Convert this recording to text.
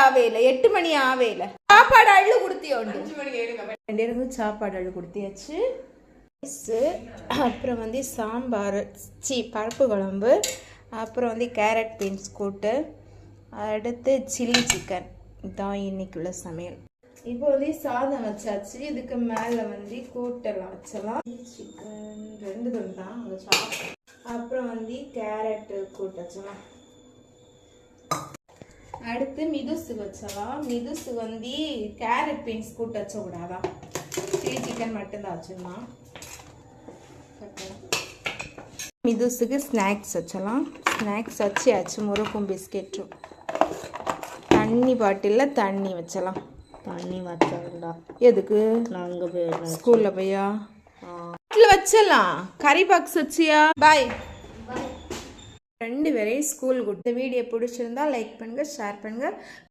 ஆவேல 8 மணி ஆவேல சாப்பாடு அள்ளு குடுத்தியோண்டு 5 மணி 7 ரெண்டு சாப்பாடு அள்ளு குடுத்தியாச்சு அப்புறம் வந்து சாம்பார் பருப்பு குழம்பு அப்புறம் வந்து கேரட் பீன்ஸ் கூட்டு அடுத்து சில்லி சிக்கன் இதான் இன்னைக்குள்ள சமையல் இப்போ வந்து சாதம் வச்சாச்சு இதுக்கு மேலே வந்து கூட்டெல்லாம் வச்சலாம் சிக்கன் 2 துண்டு தான் அப்புறம் வந்து கேரட் கூட்டு வச்சலாம் அடுத்து மிதுசு வச்சலாம் மிதுசு வந்து கேரட் பீன்ஸ் கூட்டு வச்ச கூடாதான் சில்லி சிக்கன் மட்டும்தான் வச்சிடலாம் மிதுசுக்கு ஸ்நாக்ஸ் வச்சலாம் ஸ்நாக்ஸ் வச்சாச்சு முறுக்கும் பிஸ்கெட்டும் தண்ணி பாட்டிலில் தண்ணி வச்சலாம் தண்ணி வச்சா எதுக்கு நாங்கள் போயிடுறோம் ஸ்கூலில் போயா வீட்டில் வச்சலாம் கறி பாக்ஸ் வச்சியா பாய் 2 பேரையும் ஸ்கூல் கொடுத்த வீடியோ பிடிச்சிருந்தா லைக் பண்ணுங்கள் ஷேர் பண்ணுங்கள்